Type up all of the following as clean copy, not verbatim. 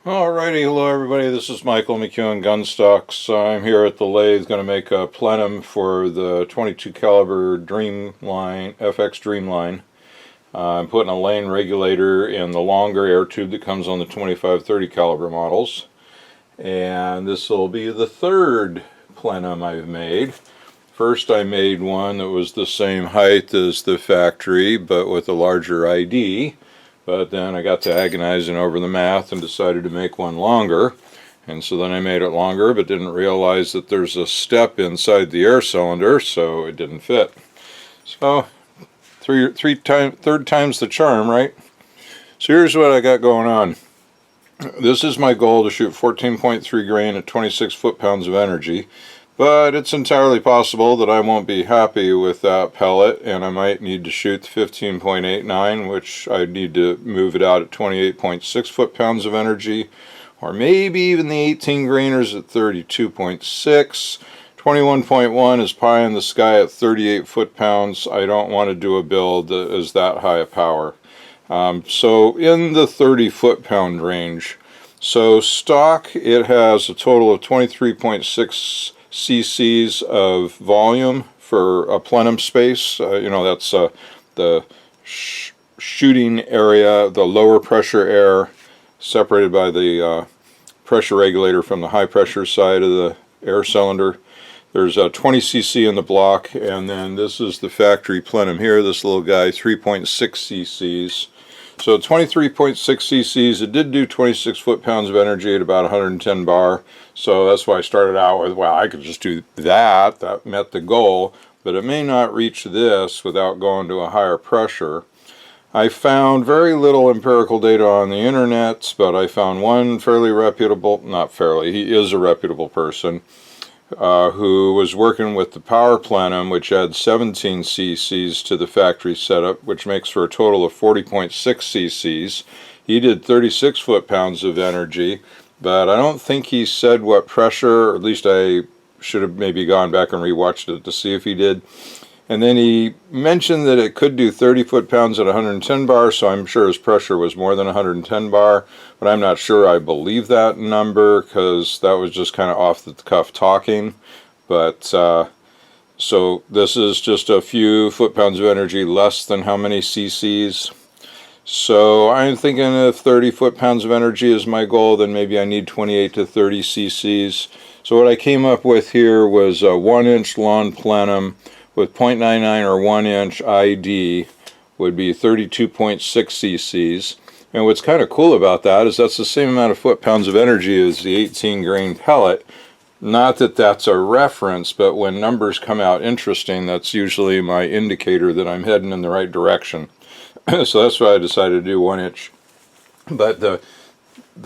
Alrighty, hello everybody, this is Michael McEwen Gunstocks. I'm here at the lathe going to make a plenum for the 22 caliber Dreamline, FX Dreamline. I'm putting a Lane Regulator in the longer air tube that comes on the 25-30 caliber models. And this will be the third plenum I've made. First I made one that was the same height as the factory but with a larger ID. But then I got to agonizing over the math and decided to make one longer. And so then I made it longer, but didn't realize that there's a step inside the air cylinder, so it didn't fit. So, third time's the charm, right? So here's what I got going on. This is my goal, to shoot 14.3 grain at 26 foot-pounds of energy. But it's entirely possible that I won't be happy with that pellet, and I might need to shoot the 15.89, which I need to move it out at 28.6 foot-pounds of energy, or maybe even the 18 grainers at 32.6. 21.1 is pie in the sky at 38 foot-pounds. I don't want to do a build that is that high a power. So in the 30 foot-pound range. So stock, it has a total of 23.6 cc's of volume for a plenum space. That's the shooting area, the lower pressure air separated by the pressure regulator from the high pressure side of the air cylinder. There's a 20 cc in the block, and then this is the factory plenum here, this little guy, 3.6 cc's. So 23.6 cc's, it did do 26 foot-pounds of energy at about 110 bar. So that's why I started out with, well, I could just do that. That met the goal, but it may not reach this without going to a higher pressure. I found very little empirical data on the internet, but I found one fairly reputable, not fairly, he is a reputable person, who was working with the power plenum, which adds 17 cc's to the factory setup, which makes for a total of 40.6 cc's. He did 36 foot-pounds of energy, but I don't think he said what pressure, or at least I should have maybe gone back and rewatched it to see if he did. And then he mentioned that it could do 30 foot-pounds at 110 bar, so I'm sure his pressure was more than 110 bar, but I'm not sure I believe that number because that was just kind of off the cuff talking. But so this is just a few foot-pounds of energy less than how many cc's. So I'm thinking if 30 foot-pounds of energy is my goal, then maybe I need 28 to 30 cc's. So what I came up with here was a 1-inch lawn plenum with 0.99 or 1-inch ID would be 32.6 cc's. And what's kind of cool about that is that's the same amount of foot-pounds of energy as the 18 grain pellet. Not that that's a reference, but when numbers come out interesting, that's usually my indicator that I'm heading in the right direction. So that's why I decided to do 1-inch. But the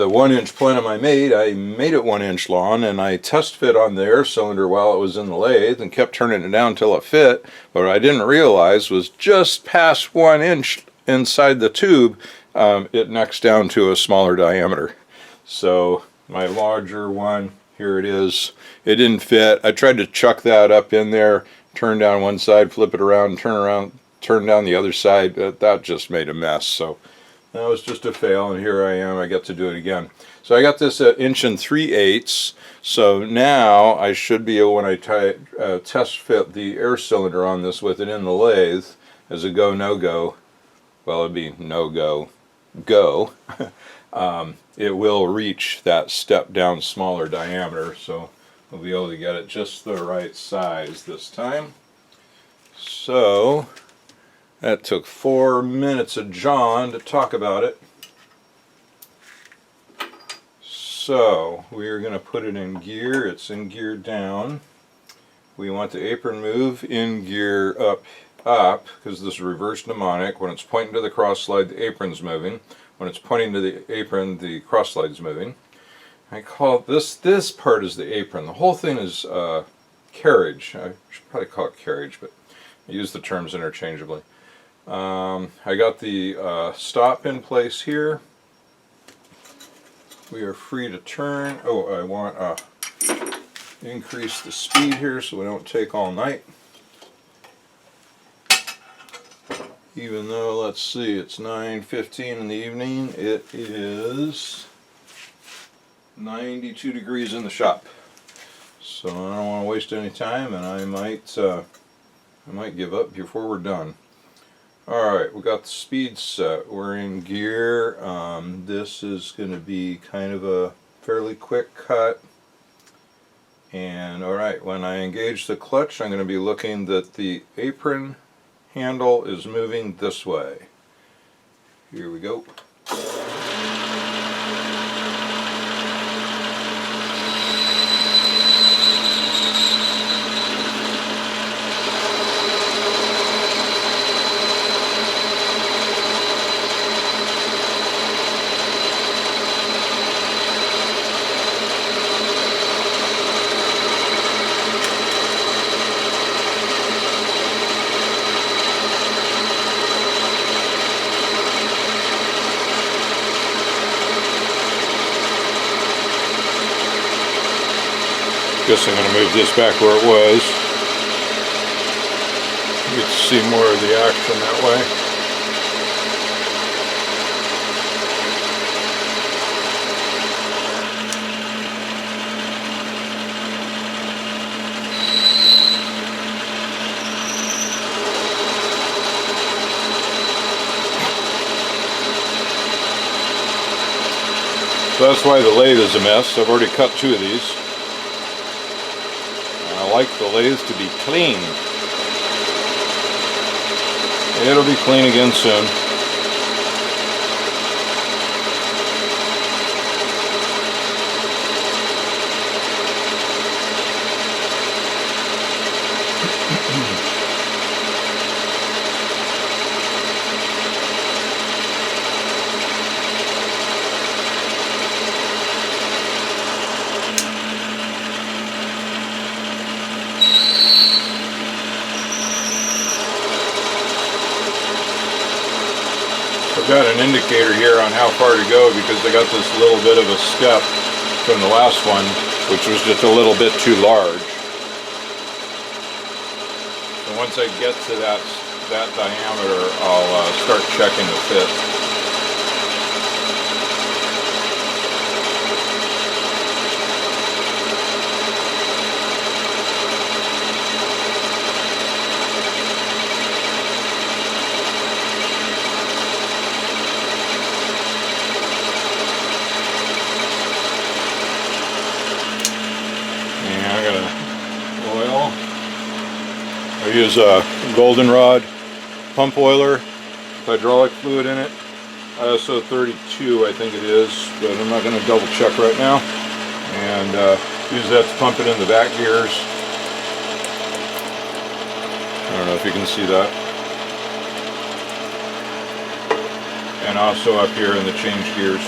1-inch plenum I made it 1-inch long, and I test fit on the air cylinder while it was in the lathe and kept turning it down until it fit. But what I didn't realize was just past 1 inch inside the tube, it necks down to a smaller diameter. So my larger one, here it is, it didn't fit. I tried to chuck that up in there, turn down one side, flip it around, turn down the other side. That just made a mess. So that was just a fail, and here I am. I get to do it again. So I got this at 1 3/8. So now I should be able, when I test fit the air cylinder on this with it in the lathe as a go, no go, well, it'd be no go, go, it will reach that step down smaller diameter. So we'll be able to get it just the right size this time. So that took 4 minutes of John to talk about it. So we are going to put it in gear. It's in gear down. We want the apron move in gear up because this is reverse mnemonic. When it's pointing to the cross slide, the apron's moving. When it's pointing to the apron, the cross slide's moving. I call this part is the apron. The whole thing is carriage. I should probably call it carriage, but I use the terms interchangeably. I got the stop in place here. We are free to turn. Oh, I want to increase the speed here so we don't take all night. Even though, let's see, it's 9:15 in the evening, it is 92 degrees in the shop. So I don't want to waste any time, and I might give up before we're done. Alright, we got the speed set. We're in gear. This is going to be kind of a fairly quick cut. And alright, when I engage the clutch, I'm going to be looking that the apron handle is moving this way. Here we go. Guess I'm going to move this back where it was. You get to see more of the action that way. So that's why the lathe is a mess. I've already cut 2 of these. I like the lathe to be clean. It'll be clean again soon. I've got an indicator here on how far to go because I got this little bit of a step from the last one, which was just a little bit too large. So once I get to that diameter, I'll start checking the fit. I use a goldenrod pump oiler, hydraulic fluid in it, ISO 32 I think it is, but I'm not going to double check right now. And use that to pump it in the back gears. I don't know if you can see that. And also up here in the change gears.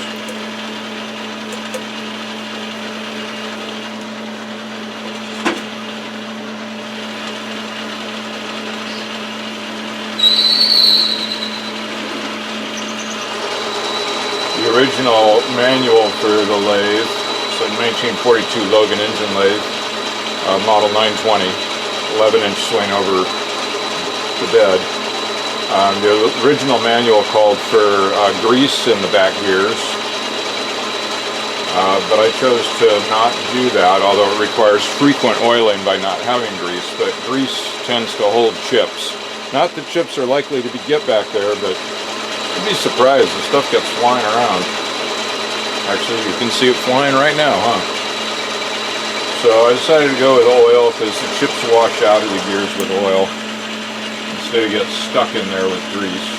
The original manual for the lathe, it's a 1942 Logan engine lathe, model 920, 11-inch swing over the bed. The original manual called for grease in the back gears, but I chose to not do that, although it requires frequent oiling by not having grease, but grease tends to hold chips. Not that chips are likely to get back there, but you'd be surprised, the stuff gets flying around. Actually, you can see it flying right now, huh? So I decided to go with oil because the chips wash out of the gears with oil instead of get stuck in there with grease.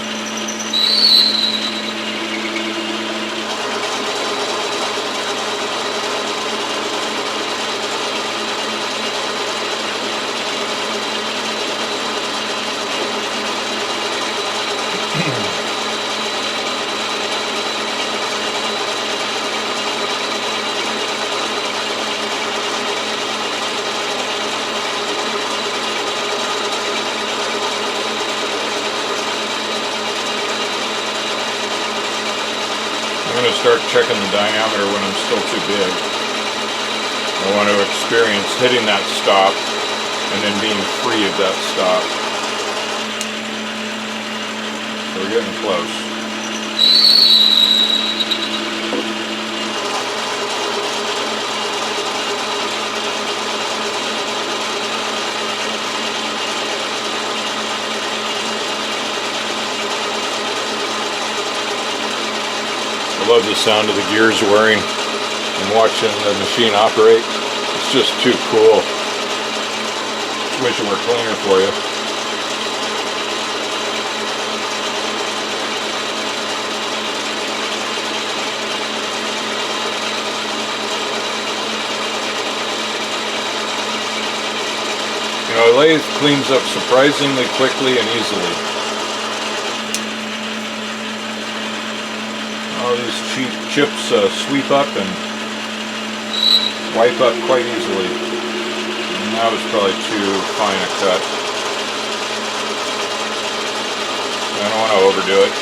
I'm going to start checking the diameter when I'm still too big. I want to experience hitting that stop and then being free of that stop. So we're getting close. love the sound of the gears whirring and watching the machine operate. It's just too cool. Wish it were cleaner for you. You know, a lathe cleans up surprisingly quickly and easily. All these cheap chips sweep up and wipe up quite easily. And that was probably too fine a cut. I don't want to overdo it.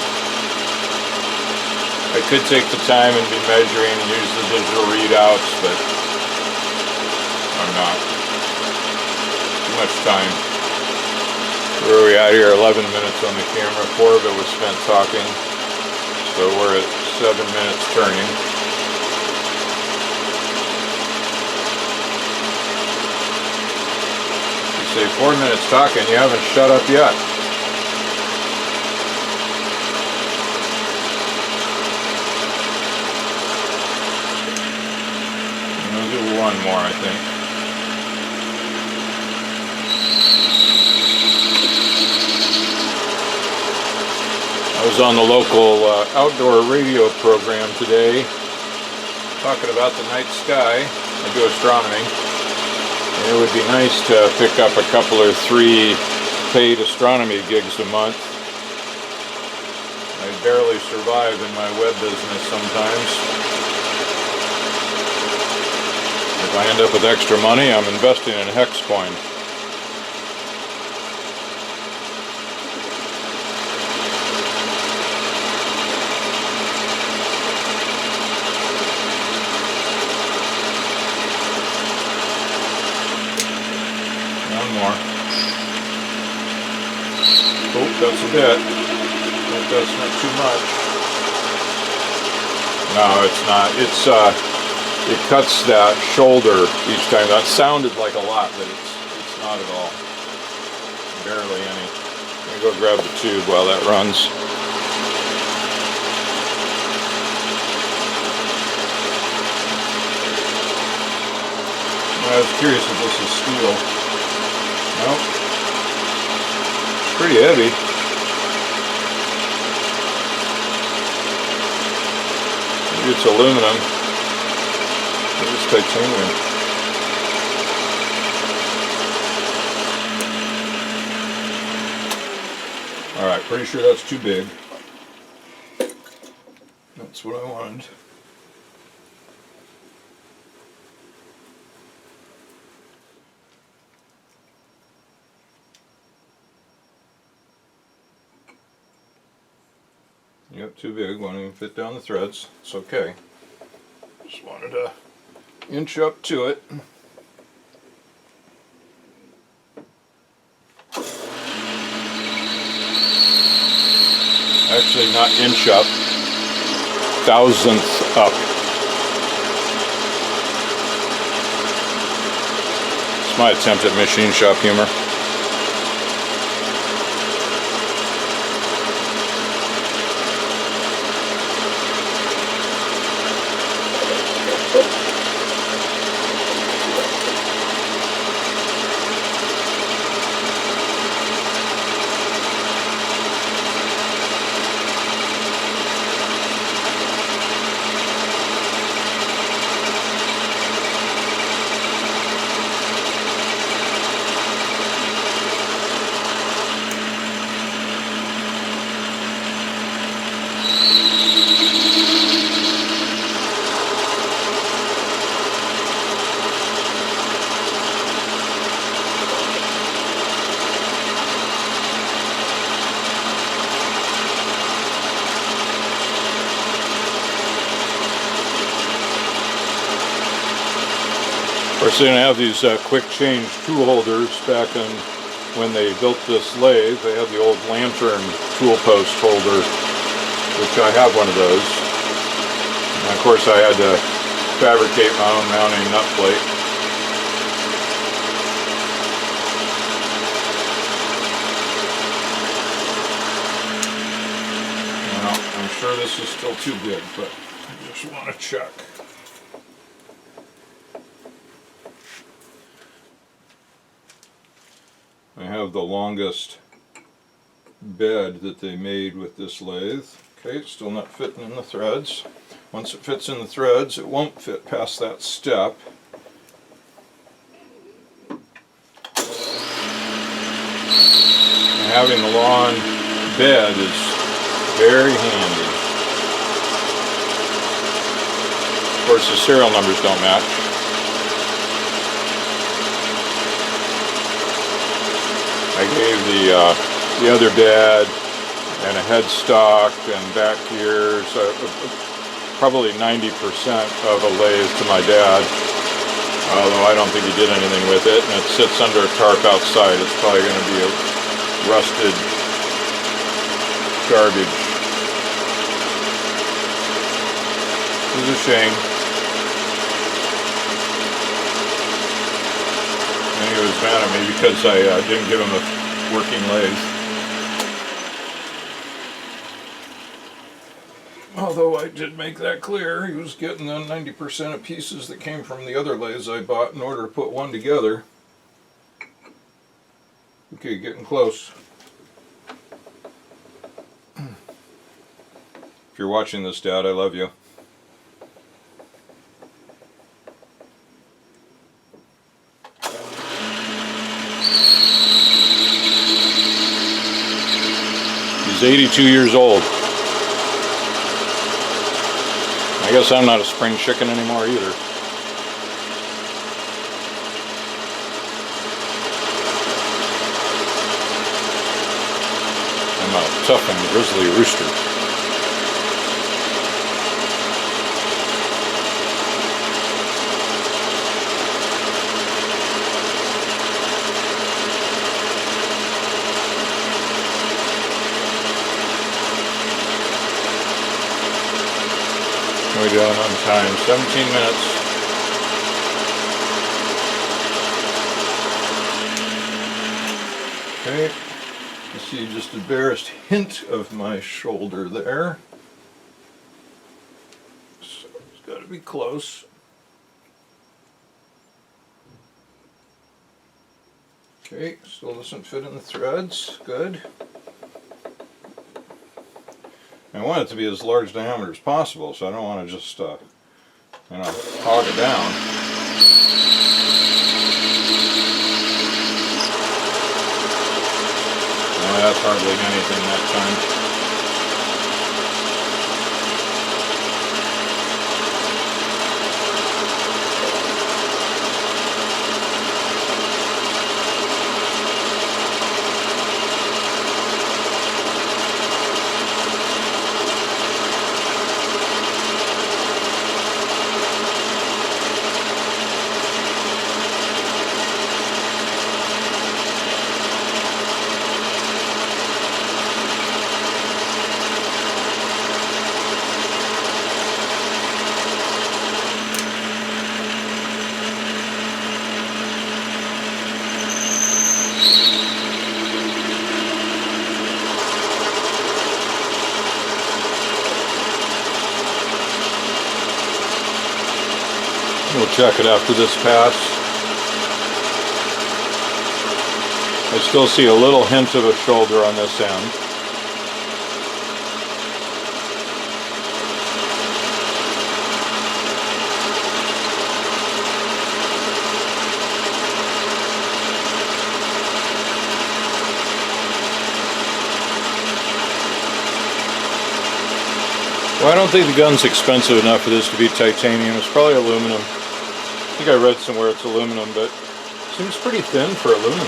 I could take the time and be measuring and use the digital readouts, but I'm not. Too much time. Where are we at here? 11 minutes on the camera. 4 of it was spent talking. So we're at 7 minutes turning. You say 4 minutes talking, you haven't shut up yet. I'll do one more, I think. I was on the local outdoor radio program today talking about the night sky. I do astronomy, and it would be nice to pick up a couple or 3 paid astronomy gigs a month. I barely survive in my web business sometimes. If I end up with extra money, I'm investing in hex coin. More. Oh, that's a bit. But that's not too much. No, it's not. It cuts that shoulder each time. That sounded like a lot, but it's not at all. Barely any. I'm gonna go grab the tube while that runs. I was curious if this is steel. Nope. It's pretty heavy. Maybe it's aluminum. Maybe it's titanium. Alright, pretty sure that's too big. That's what I wanted. Yep, too big, won't even fit down the threads. It's okay. Just wanted to inch up to it. Actually, not inch up, thousandth up. It's my attempt at machine shop humor. Of course, they didn't have these quick change tool holders back in when they built this lathe. They had the old lantern tool post holder, which I have one of those. And of course, I had to fabricate my own mounting nut plate. Well, I'm sure this is still too big, but Just want to check. I have the longest bed that they made with this lathe. Okay, it's still not fitting in the threads. Once it fits in the threads, it won't fit past that step. And having a long bed is very handy. Of course, the serial numbers don't match. I gave the other bed and a headstock and back gears, probably 90% of a lathe to my dad, although I don't think he did anything with it, and it sits under a tarp outside. It's probably going to be a rusted garbage. It's a shame. And he was mad at me because I didn't give him a working lathe. Although I did make that clear, he was getting the 90% of pieces that came from the other lathes I bought in order to put one together. Okay, getting close. If you're watching this, Dad, I love you. He's 82 years old. I guess I'm not a spring chicken anymore either. I'm a tough and grizzly rooster. We're doing on time, 17 minutes. Okay, you see just the barest hint of my shoulder there. So it's got to be close. Okay, still doesn't fit in the threads. Good. I want it to be as large diameter as possible, so I don't want to just, hog it down. That's hardly anything that time. We'll check it after this pass. I still see a little hint of a shoulder on this end. Well, I don't think the gun's expensive enough for this to be titanium. It's probably aluminum. I think I read somewhere it's aluminum, but it seems pretty thin for aluminum.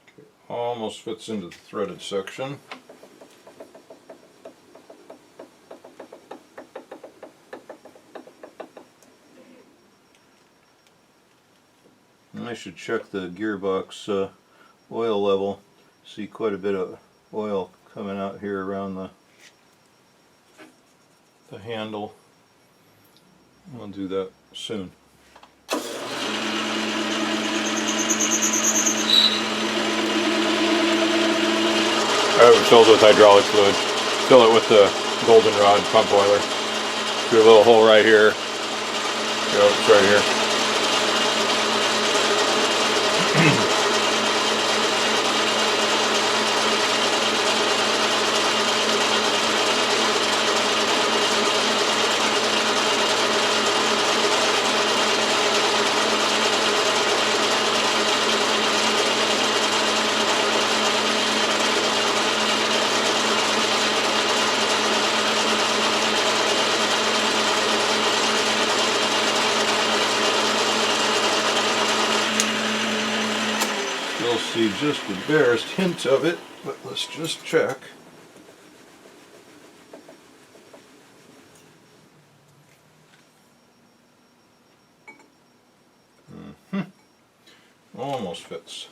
Okay, almost fits into the threaded section. I should check the gearbox oil level. See quite a bit of oil coming out here around the handle. I'll do that soon. I have it filled with hydraulic fluid. Fill it with the goldenrod pump oiler. Do a little hole right here. Yep, it's right here. You'll see just the barest hint of it, but let's just check. Almost fits.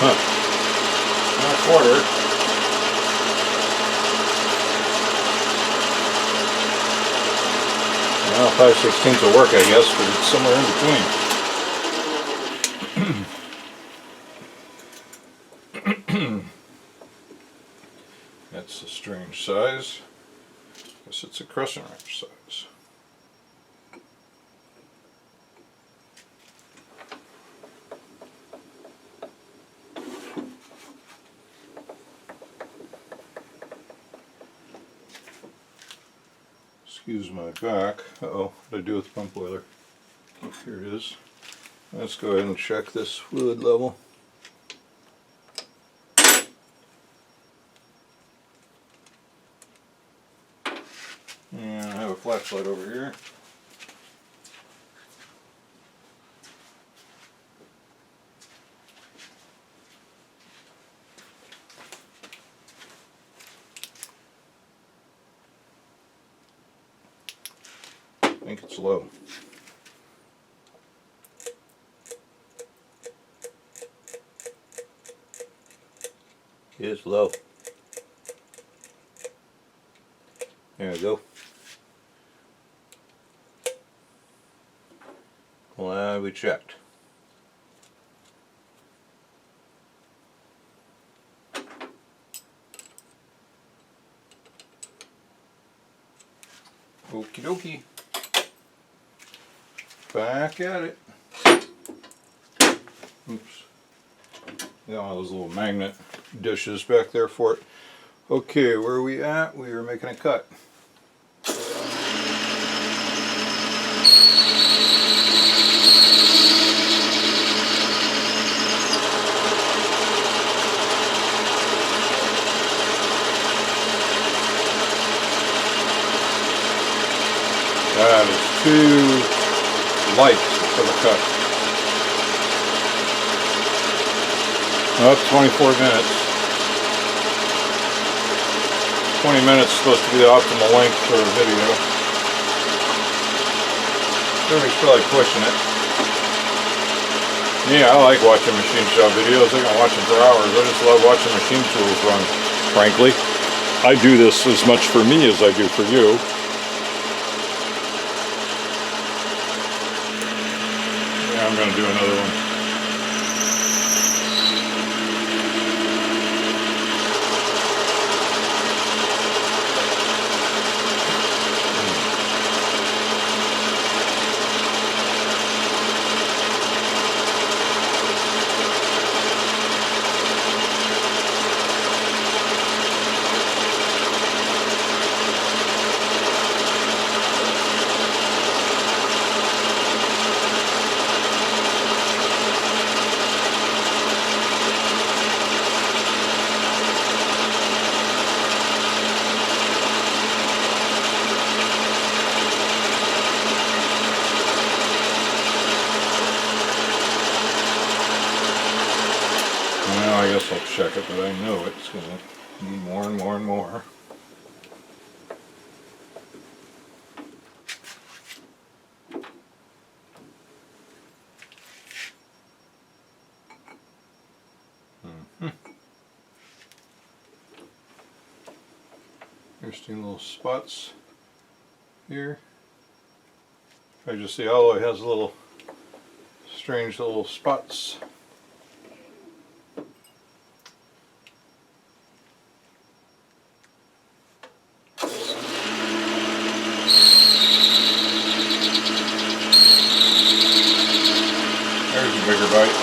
Not a quarter. Well, 5/16 will work, I guess, but it's somewhere in between. That's a strange size. Guess it's a crescent wrench size. Excuse my back. Uh-oh, what did I do with the pump oiler? Oh, here it is. Let's go ahead and check this fluid level. And I have a flashlight over here. I think it's low. It is low. There we go. Glad we checked. Okie dokie. Back at it. Oops. Got one of those little magnet dishes back there for it. Okay, where are we at? We are making a cut. That is too light for the cut. Well, 24 minutes. 20 minutes is supposed to be the optimal length for a video. Jeremy's probably pushing it. Yeah, I like watching machine shop videos. I can watch them for hours. I just love watching machine tools run, frankly. I do this as much for me as I do for you. Yeah, I'm going to do another one. check it, but I know it's going to need more and more and more. Interesting little spots here. I just see alloy has little strange little spots. There's a bigger bite.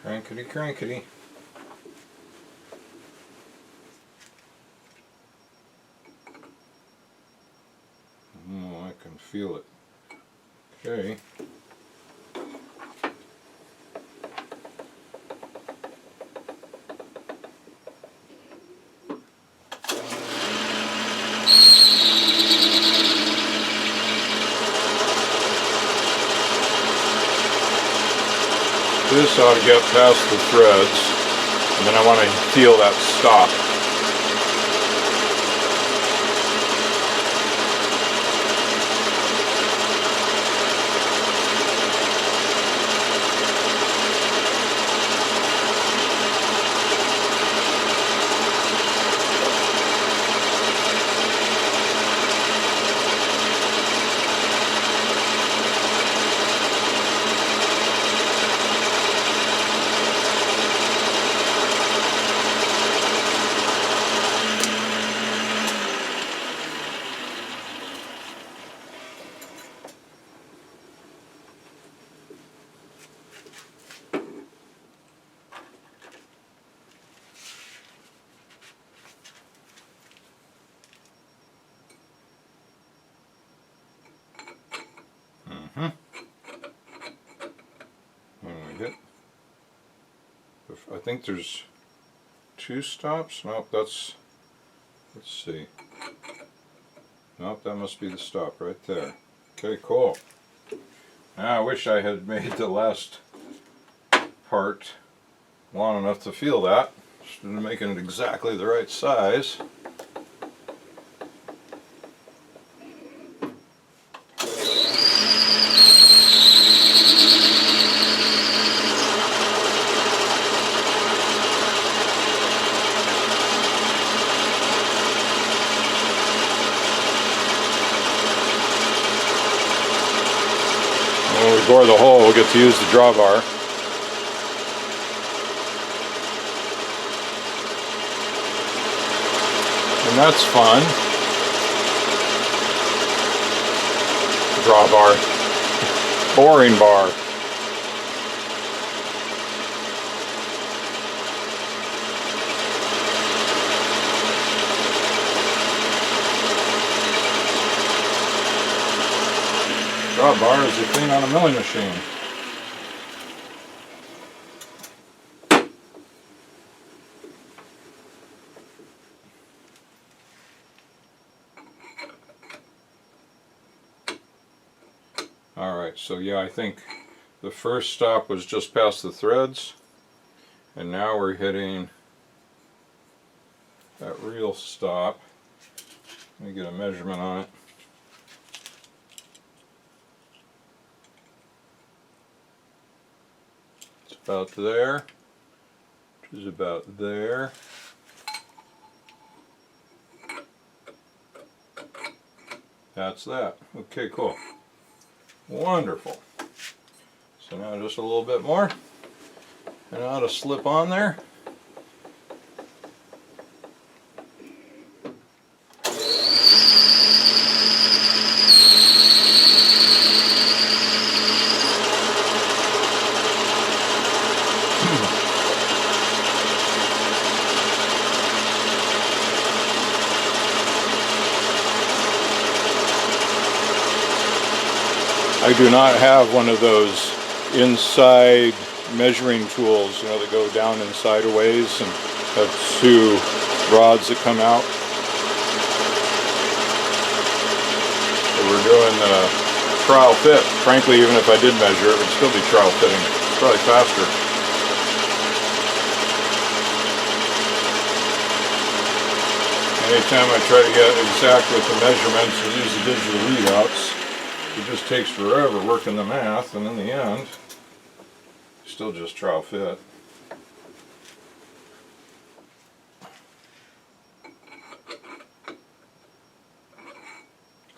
Crankety, crankety. Oh, I can feel it. Okay. This ought to get past the threads, and then I want to feel that stop. I think there's 2 stops. Nope, let's see. Nope, that must be the stop right there. Okay, cool. Now I wish I had made the last part long enough to feel that, instead of making it exactly the right size. When we bore the hole, we'll get to use the drawbar. And that's fun. Drawbar. Boring bar. Drawbar is the thing on a milling machine. Alright, so yeah, I think the first stop was just past the threads, and now we're hitting that real stop. Let me get a measurement on it. It's about there, which is about there. That's that. Okay, cool. Wonderful. So now just a little bit more, and now to slip on there. I do not have one of those inside measuring tools, you know, that go down inside a ways and have two rods that come out. So we're doing trial fit. Frankly, even if I did measure, it would still be trial fitting. It's probably faster. Anytime I try to get exact with the measurements and use the digital readouts, it just takes forever working the math, and in the end, still just trial fit.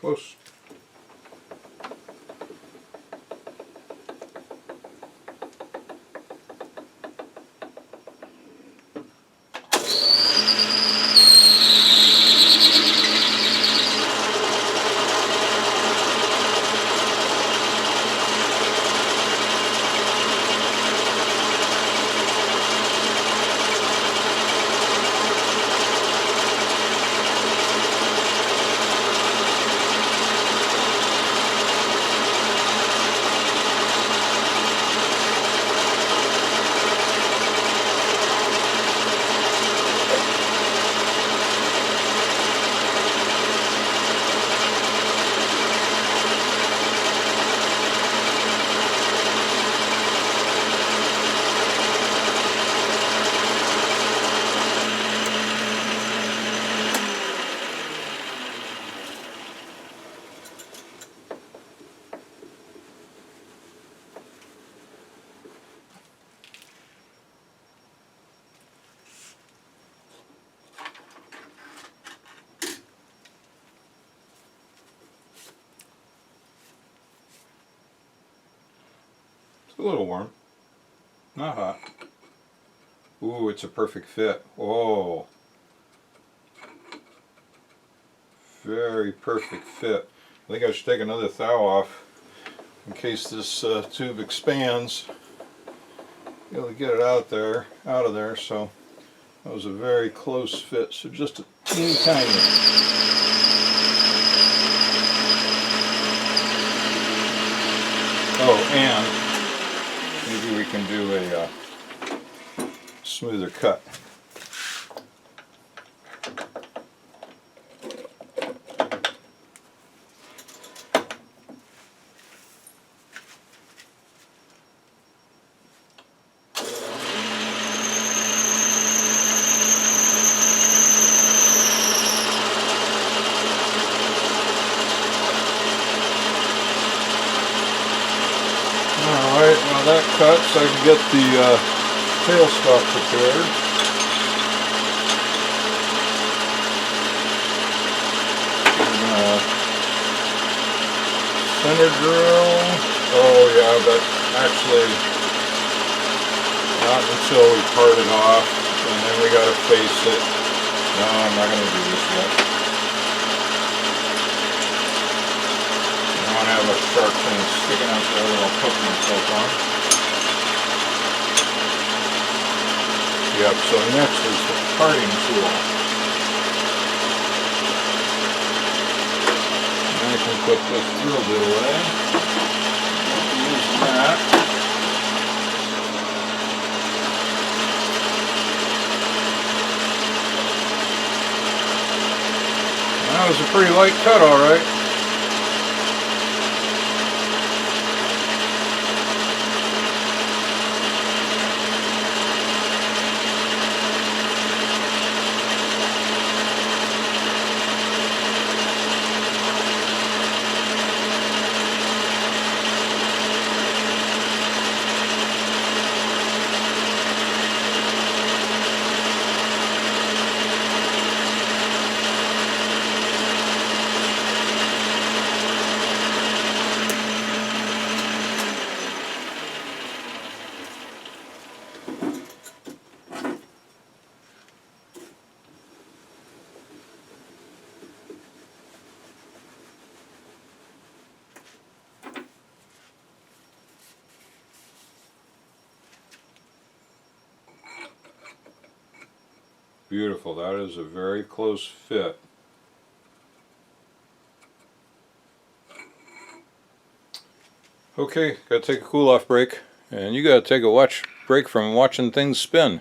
Close. It's a little warm, not hot. Ooh, it's a perfect fit. Oh, very perfect fit. I think I should take another thou off in case this tube expands. Be able to get it out of there. So that was a very close fit. So just a teeny tiny. Oh, and maybe we can do a smoother cut. Alright, now that cuts, I can get the tailstock prepared. Center drill. Oh yeah, but actually not until we part it off, and then we gotta face it. No, I'm not gonna do this yet. I want to have a sharp thing sticking out there that I'll put myself on. Yep, so next is the parting tool. And I can put this drill bit away. Use that. That was a pretty light cut, alright. Beautiful. That is a very close fit. Okay, gotta take a cool off break, and you gotta take a break from watching things spin.